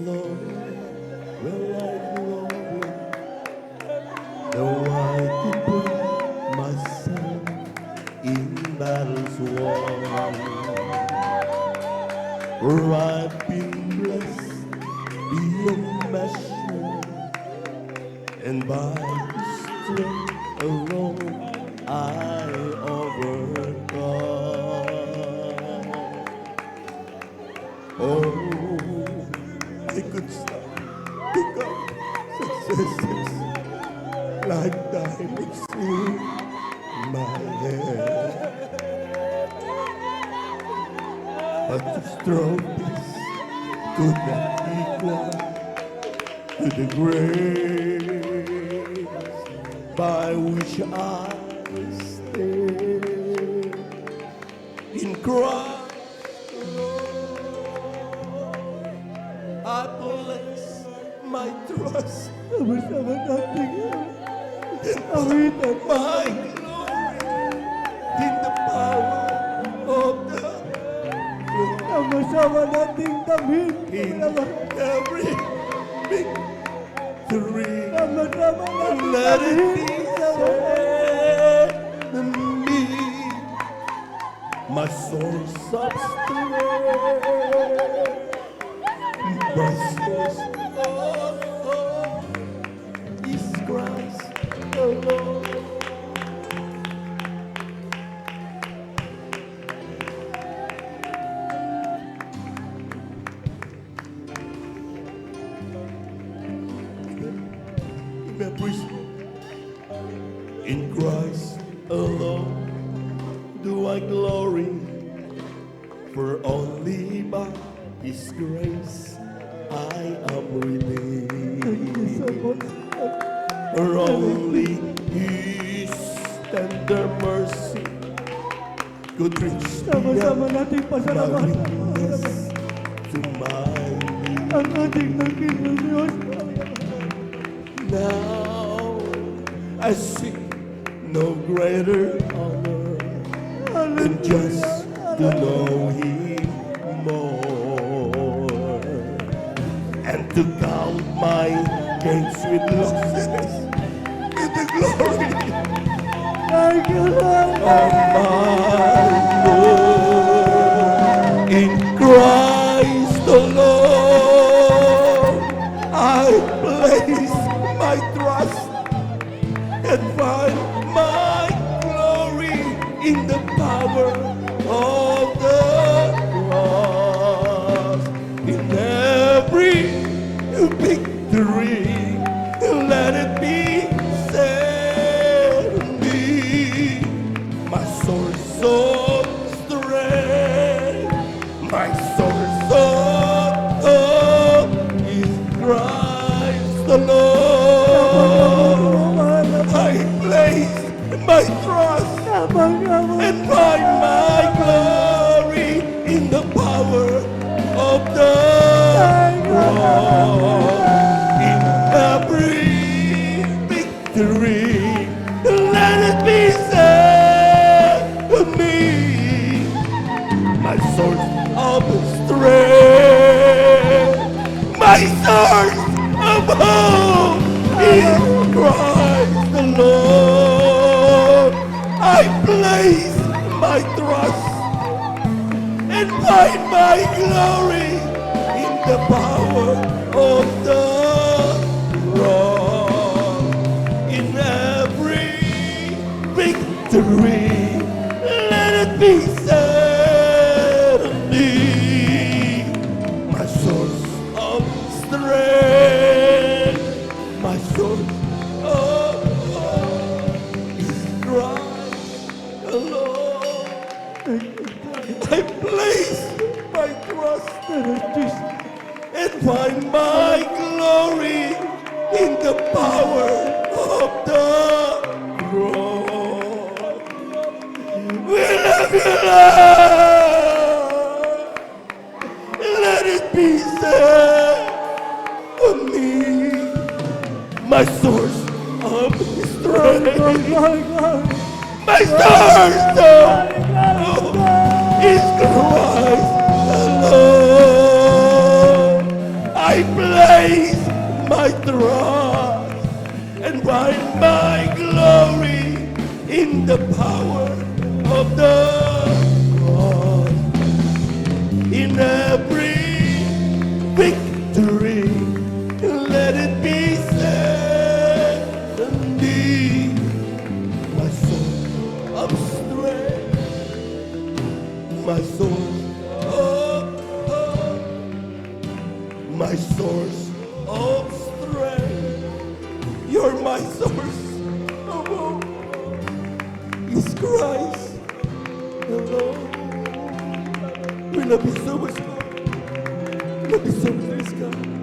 Lord, will I glory, though I deploy myself in battles won. For I've been blessed beyond measure, and by His strength alone I overcome. Oh, I could stop pick up successes like diamonds in my hand, but the trophies could not equal to the grace by which I stand in Christ. I place my trust Sama-sama natin and awitan my glory in the power of the Lord. Sama-sama natin tamin In every victory, Sama-sama natin let it tamin be said to me, my source of strength, my source of hope is Christ alone. In Christ alone do I glory, for only by His grace I am redeemed. For only His tender mercy could reach Sama-sama beyond natin my pasalamatan weakness to my need. ang ating Panginoon Diyos. Now I seek no greater honor than just to know Him more, and to count my gains with losses in the glory Thank you, Lord. of my Lord. In Christ alone I place my trust and find my glory in the power of the cross. In every victory, let it be said to me, my source of strength, my source of hope is Christ the Lord. I place my trust and find my glory in the power of the cross. In every victory, let it be said to me, my source of strength, my source of hope is Christ the Lord. I place my trust and find my glory in the power of the cross. In every victory, let it be said to me, my source of strength, my source of hope is Christ alone. I place my trust and find my glory in the power of the cross. We love you, Lord. Let it be said of me, my source of strength, my source of hope is Christ alone. I place my trust and find my glory in the power of the cross. In every victory, let it be said and thee, my soul of strength, my soul of hope, my source of strength. You're my source of hope. Is Christ alone. We love you so much, Lord. We love you so much, God.